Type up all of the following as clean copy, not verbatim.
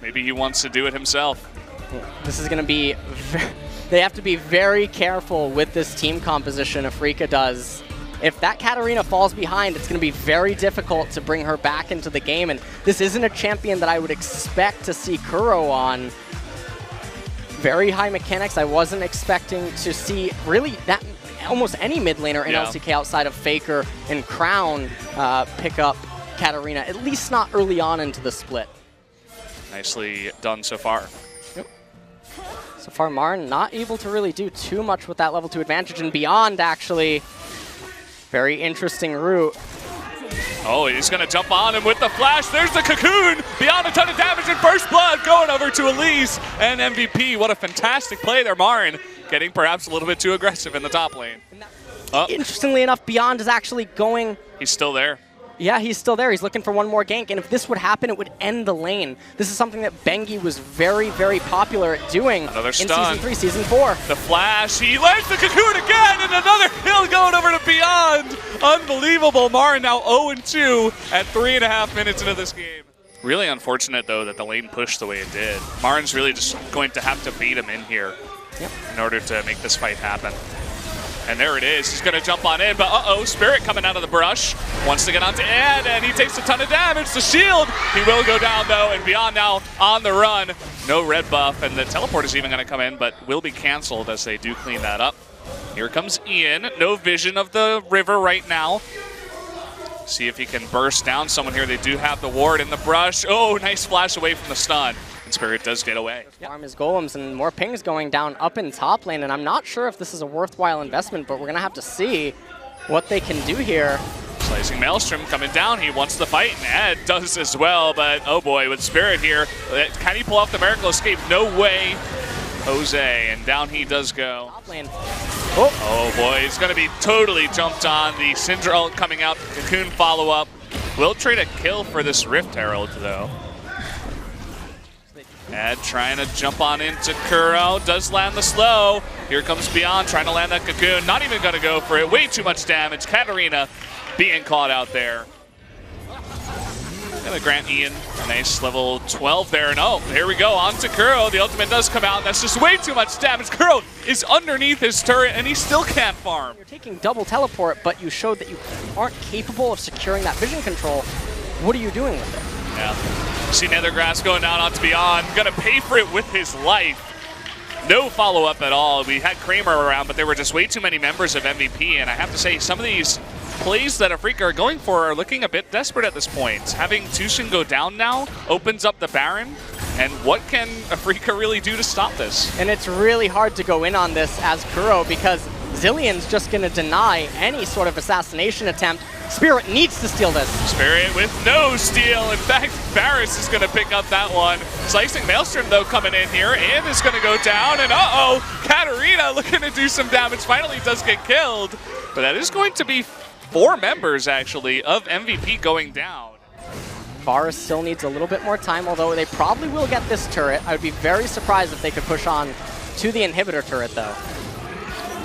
Maybe he wants to do it himself. This is going to be... They have to be very careful with this team composition Afreeca does. If that Katarina falls behind, it's going to be very difficult to bring her back into the game, and this isn't a champion that I would expect to see Kuro on. Very high mechanics. I wasn't expecting to see really that almost any mid laner in LCK outside of Faker and Crown pick up Katarina, at least not early on into the split. Nicely done so far. Yep. So far, Marn not able to really do too much with that level 2 advantage, and Beyond actually very interesting route. Oh, he's going to jump on him with the flash. There's the Cocoon. Beyond a ton of damage and First Blood going over to Elise and MVP. What a fantastic play there, Marn. Getting perhaps a little bit too aggressive in the top lane. Interestingly enough, Beyond is actually going... He's still there. Yeah, he's still there. He's looking for one more gank, and if this would happen, it would end the lane. This is something that Bengi was very, very popular at doing in Season 3, Season 4. The flash, he lands the Cocoon again, and another kill going over to Beyond. Unbelievable. Marn now 0-2 at 3.5 minutes into this game. Really unfortunate, though, that the lane pushed the way it did. Marn's really just going to have to beat him in here in order to make this fight happen. And there it is. He's going to jump on in, but uh-oh, Spirit coming out of the brush. Wants to get onto Ed, and he takes a ton of damage. The shield, he will go down, though, and Beyond now on the run. No red buff, and the teleport is even going to come in, but will be canceled as they do clean that up. Here comes Ian. No vision of the river right now. See if he can burst down someone here. They do have the ward in the brush. Oh, nice flash away from the stun. Spirit does get away. Farm his golems and more pings going down up in top lane, and I'm not sure if this is a worthwhile investment, but we're going to have to see what they can do here. Slicing Maelstrom coming down. He wants the fight, and Ed does as well, but oh boy, with Spirit here, can he pull off the Miracle Escape? No way. Jose, and down he does go. Top lane. Oh boy, he's going to be totally jumped on. The Syndra ult coming out, the Cocoon follow-up. Will trade a kill for this Rift Herald, though. Ed trying to jump on into Kuro, does land the slow. Here comes Beyond trying to land that Cocoon, not even going to go for it, way too much damage. Katarina being caught out there. Gonna grant Ian a nice level 12 there, and oh, here we go, on to Kuro. The ultimate does come out, and that's just way too much damage. Kuro is underneath his turret, and he still can't farm. You're taking double teleport, but you showed that you aren't capable of securing that vision control. What are you doing with it? Yeah. See Nethergrass going down onto Beyond, gonna pay for it with his life. No follow-up at all. We had Kramer around, but there were just way too many members of MVP, and I have to say, some of these plays that Afreeca are going for are looking a bit desperate at this point. Having Tushin go down now opens up the Baron, and what can Afreeca really do to stop this? And it's really hard to go in on this as Kuro, because Zillion's just gonna deny any sort of assassination attempt. Spirit needs to steal this. Spirit with no steal. In fact, Varus is going to pick up that one. Slicing Maelstrom, though, coming in here. And is going to go down. And uh-oh, Katarina looking to do some damage. Finally does get killed. But that is going to be 4 members, actually, of MVP going down. Varus still needs a little bit more time, although they probably will get this turret. I would be very surprised if they could push on to the inhibitor turret, though.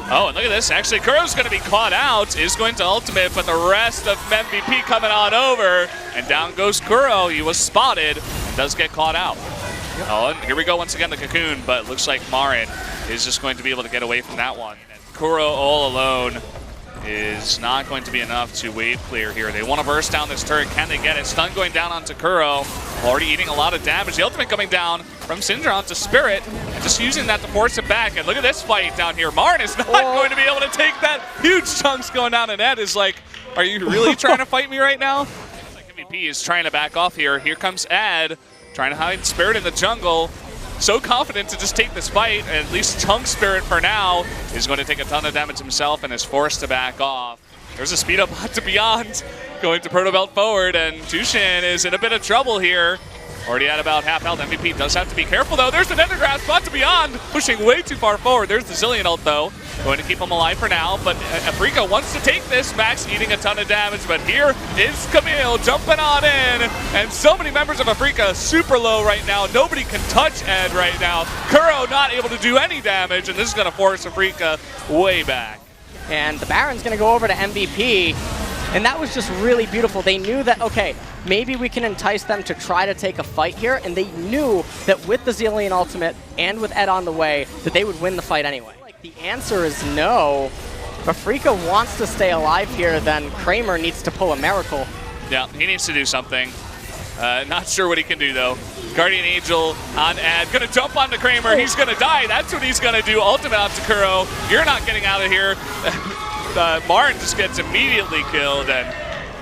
Oh, and look at this. Actually, Kuro's going to be caught out, is going to ultimate, but the rest of MVP coming on over. And down goes Kuro. He was spotted and does get caught out. Yep. Oh, and here we go once again, the Cocoon, but it looks like Marin is just going to be able to get away from that one. And Kuro all alone is not going to be enough to wave clear here. They want to burst down this turret. Can they get it? Stun going down onto Kuro. Already eating a lot of damage. The ultimate coming down from Syndra onto Spirit. And just using that to force it back. And look at this fight down here. Marn is not going to be able to take that. Huge chunks going down. And Ed is like, are you really trying to fight me right now? It's like MVP is trying to back off here. Here comes Ed, trying to hide Spirit in the jungle. So confident to just take this fight, and at least chunk Spirit for now is going to take a ton of damage himself and is forced to back off. There's a speed up to Beyond, going to Proto Belt forward, and Tushin is in a bit of trouble here. Already at about half health. MVP does have to be careful though. There's the Nethergrass spot to Beyond, pushing way too far forward. There's the Zillion ult though, going to keep him alive for now, but Afreeca wants to take this. Max eating a ton of damage, but here is Camille jumping on in, and so many members of Afreeca super low right now. Nobody can touch Ed right now. Kuro not able to do any damage, and this is going to force Afreeca way back. And the Baron's going to go over to MVP, And that was just really beautiful. They knew that, okay, maybe we can entice them to try to take a fight here, and they knew that with the Zilean ultimate and with Ed on the way, that they would win the fight anyway. Like, the answer is no. If Afreeca wants to stay alive here, then Kramer needs to pull a miracle. Yeah, he needs to do something. Not sure what he can do, though. Guardian Angel on Ed. Gonna jump onto Kramer. He's gonna die. That's what he's gonna do. Ultimate onto Kuro. You're not getting out of here. Martin just gets immediately killed, and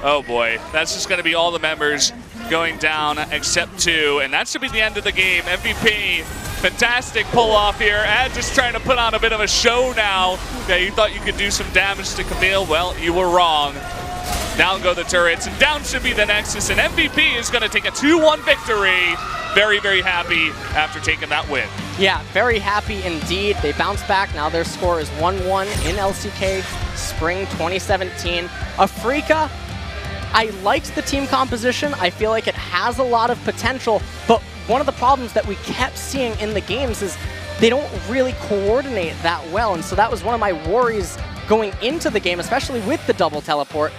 oh boy, that's just gonna be all the members going down except 2, and that should be the end of the game. MVP, fantastic pull off here. Ed just trying to put on a bit of a show now. Yeah, you thought you could do some damage to Camille. Well, you were wrong. Down go the turrets, and down should be the Nexus, and MVP is going to take a 2-1 victory. Very, very happy after taking that win. Yeah, very happy indeed. They bounce back. Now their score is 1-1 in LCK Spring 2017. Afreeca, I liked the team composition. I feel like it has a lot of potential, but one of the problems that we kept seeing in the games is they don't really coordinate that well, and so that was one of my worries going into the game, especially with the double teleport.